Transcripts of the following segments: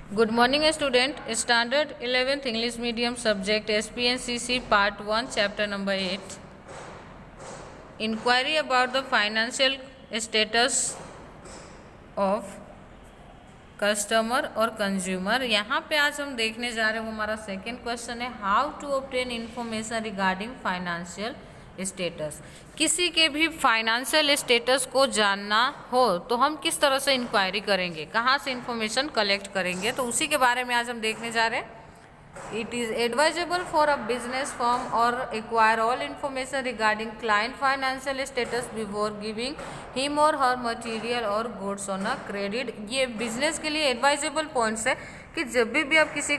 Good morning student. Standard 11th English medium subject SPNCC part 1 chapter number 8. Inquiry about the financial status of customer और consumer. यहाँ पे आज हम देखने जा रहे हैं वो हमारा सेकेंड क्वेश्चन है, how to obtain information regarding financial status. किसी के भी फाइनेंशियल स्टेटस को जानना हो तो हम किस तरह से इंक्वायरी करेंगे, कहाँ से इंफॉर्मेशन कलेक्ट करेंगे, तो उसी के बारे में आज हम देखने जा रहे हैं। It is advisable for a business firm or acquire all information regarding client financial status before giving him or her material or goods on a credit। ये बिजनेस के लिए एडवाइजेबल पॉइंट्स है कि जब भी आप किसी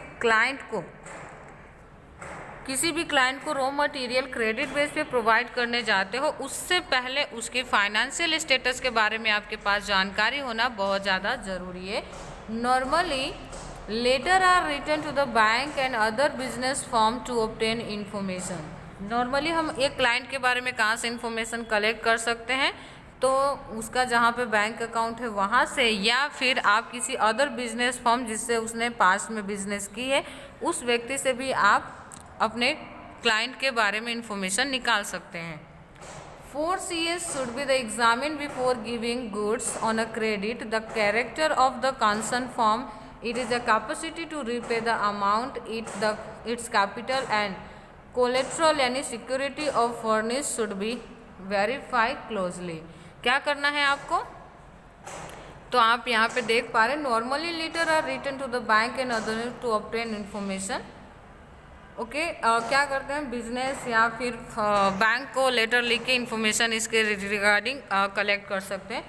क्लाइंट को रॉ मटेरियल क्रेडिट बेस पे प्रोवाइड करने जाते हो, उससे पहले उसके फाइनेंशियल स्टेटस के बारे में आपके पास जानकारी होना बहुत ज़्यादा ज़रूरी है। Normally letter are written to the bank and other business firm to obtain information. Normally हम एक क्लाइंट के बारे में कहाँ से इंफॉर्मेशन कलेक्ट कर सकते हैं, तो उसका जहाँ पे बैंक अकाउंट है वहाँ से, या फिर आप किसी अदर बिजनेस फर्म जिससे उसने पास्ट में बिजनेस की है उस व्यक्ति से भी आप अपने क्लाइंट के बारे में इंफॉर्मेशन निकाल सकते हैं। 4 Cs should be the examined before giving goods on a credit. The character of the concerned firm, it is the capacity to repay the amount, its capital and collateral यानी security of furnished should be verified closely। क्या करना है आपको, तो आप यहाँ पे देख पा रहे हैं, normally letter are written to the bank and other to obtain information. Okay, क्या करते हैं, बिजनेस या फिर बैंक को लेटर लिख के इंफॉर्मेशन इसके रिगार्डिंग कलेक्ट कर सकते हैं।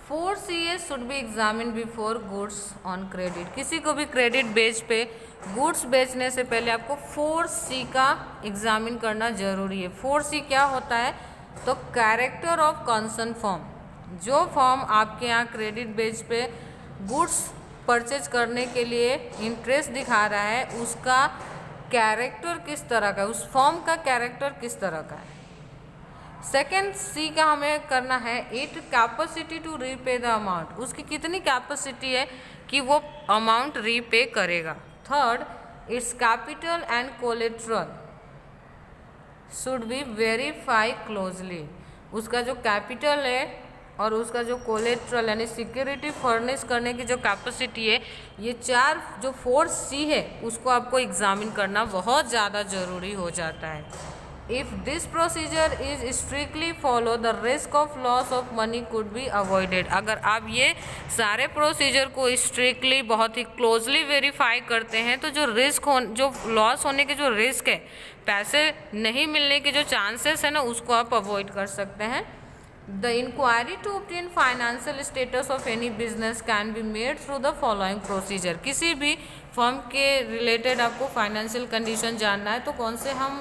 4 Cs should be examine before goods on credit. किसी को भी क्रेडिट बेच पे गुड्स बेचने से पहले आपको 4 C का एग्जामिन करना जरूरी है। 4 C क्या होता है, तो कैरेक्टर ऑफ कंसर्न फर्म। जो फर्म आपके यहाँ क्रेडिट बेच पे गुड्स परचेज करने के लिए इंटरेस्ट दिखा रहा है, उसका कैरेक्टर किस तरह का है, उस फॉर्म का कैरेक्टर किस तरह का है। सेकेंड सी का हमें करना है, it capacity to repay the amount. उसकी कितनी कैपेसिटी है कि वो अमाउंट रीपे करेगा। Third, its capital and collateral should be verify closely. उसका जो कैपिटल है और उसका जो कोलेट्रल यानी सिक्योरिटी फर्निश करने की जो कैपेसिटी है, ये 4 C है उसको आपको एग्जामिन करना बहुत ज़्यादा ज़रूरी हो जाता है। If this procedure is strictly follow the risk of loss of money could be avoided. अगर आप ये सारे प्रोसीजर को स्ट्रिक्टली बहुत ही क्लोजली वेरीफाई करते हैं तो जो लॉस होने के जो रिस्क है, पैसे नहीं मिलने के जो चांसेस है ना, उसको आप अवॉइड कर सकते हैं। The inquiry to obtain financial status of any business can be made through the following procedure। किसी भी फर्म के रिलेटेड आपको फाइनेंशियल कंडीशन जानना है तो कौन से हम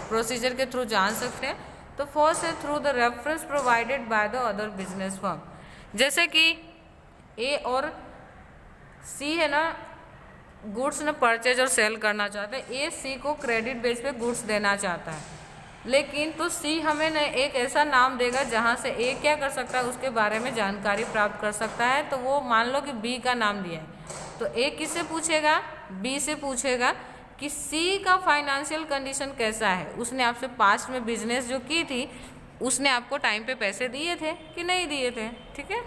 प्रोसीजर के थ्रू जान सकते हैं, तो फर्स्ट है through the reference provided by the other business firm. जैसे कि ए और सी है ना, गुड्स ना परचेज और सेल करना चाहते हैं। ए सी को क्रेडिट बेस पे गुड्स देना चाहता है, लेकिन तो सी हमें न एक ऐसा नाम देगा जहाँ से ए क्या कर सकता है, उसके बारे में जानकारी प्राप्त कर सकता है। तो वो मान लो कि बी का नाम दिया है, तो ए किससे पूछेगा, बी से पूछेगा कि सी का फाइनेंशियल कंडीशन कैसा है। उसने आपसे पास्ट में बिजनेस जो की थी, उसने आपको टाइम पे पैसे दिए थे कि नहीं दिए थे। ठीक है,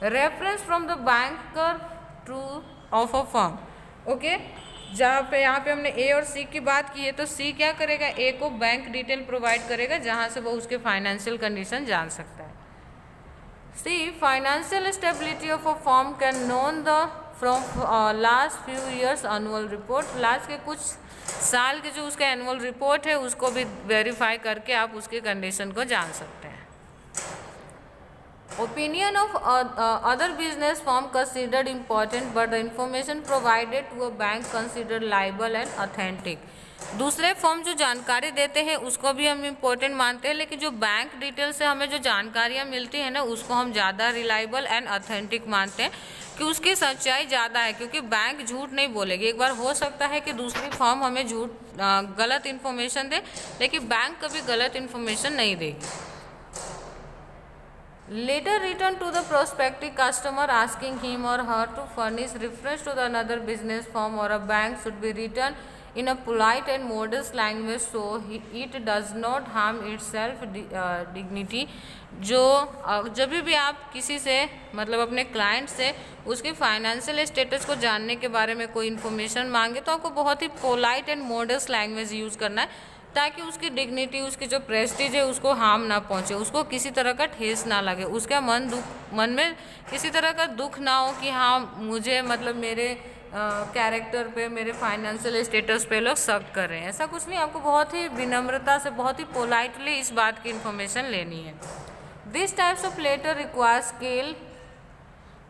reference from the banker two of a firm. Okay, यहाँ पे हमने ए और सी की बात की है, तो सी क्या करेगा, ए को बैंक डिटेल प्रोवाइड करेगा जहाँ से वो उसके फाइनेंशियल कंडीशन जान सकता है। C, financial stability of a firm can known the from last few years annual report. Last के कुछ साल के जो उसका एनुअल रिपोर्ट है उसको भी वेरीफाई करके आप उसके कंडीशन को जान सकते हैं। Opinion of other business firm considered important, but the information provided to a bank considered reliable and authentic। दूसरे फर्म जो जानकारी देते हैं उसको भी हम इम्पोर्टेंट मानते हैं, लेकिन जो बैंक डिटेल से हमें जो जानकारियाँ मिलती हैं ना, उसको हम ज़्यादा रिलायबल एंड ऑथेंटिक मानते हैं कि उसकी सच्चाई ज़्यादा है, क्योंकि बैंक झूठ नहीं बोलेगी। एक बार हो सकता है कि दूसरी फर्म हमें गलत इन्फॉर्मेशन दे, लेकिन बैंक कभी गलत इन्फॉर्मेशन नहीं देगी। Later return to the prospective customer asking him or her to furnish reference to the another business firm or a bank should be written in a polite and modest language so it does not harm its self dignity. जब भी आप किसी से मतलब अपने client से उसके financial status को जानने के बारे में कोई इन्फॉर्मेशन मांगे तो आपको बहुत ही polite and modest language use करना है ताकि उसकी डिग्निटी, उसकी जो प्रेस्टीज है उसको हार्म ना पहुंचे, उसको किसी तरह का ठेस ना लगे, उसका मन में किसी तरह का दुख ना हो कि हाँ मुझे मतलब मेरे कैरेक्टर पे, मेरे फाइनेंशियल स्टेटस पे लोग शक कर रहे हैं। ऐसा कुछ नहीं, आपको बहुत ही विनम्रता से, बहुत ही पोलाइटली इस बात की इन्फॉर्मेशन लेनी है। This types of letter require skill.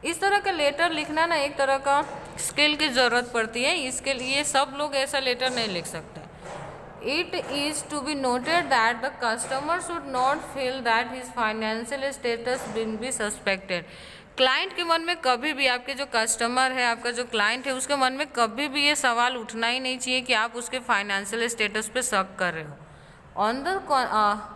इस तरह का लेटर लिखना ना एक तरह का स्किल की ज़रूरत पड़ती है, इसके लिए सब लोग ऐसा लेटर नहीं लिख सकते। It is to be noted that the customer should not feel that his financial status will be suspected. Client के मन में कभी भी, आपके जो कस्टमर है, आपका जो क्लाइंट है, उसके मन में कभी भी ये सवाल उठना ही नहीं चाहिए कि आप उसके फाइनेंशियल स्टेटस पे शक कर रहे हो। On the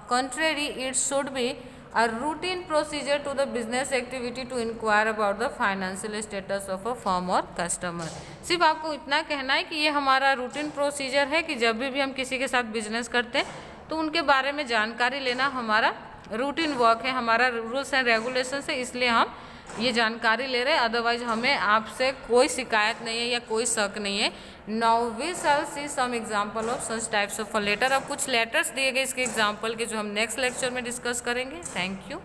contrary, it should be a routine procedure to the business activity to inquire about the financial status of a firm or customer. सिर्फ आपको इतना कहना है कि ये हमारा रूटीन प्रोसीजर है कि जब भी हम किसी के साथ बिजनेस करते हैं तो उनके बारे में जानकारी लेना हमारा रूटीन वर्क है, हमारा रूल्स एंड रेगुलेशन है, इसलिए हम ये जानकारी ले रहे हैं। अदरवाइज हमें आपसे कोई शिकायत नहीं है या कोई शक नहीं है। Now we shall see some example of such types of letter. अब कुछ लेटर्स दिए गए इसके एग्जांपल के, जो हम नेक्स्ट लेक्चर में डिस्कस करेंगे। Thank you.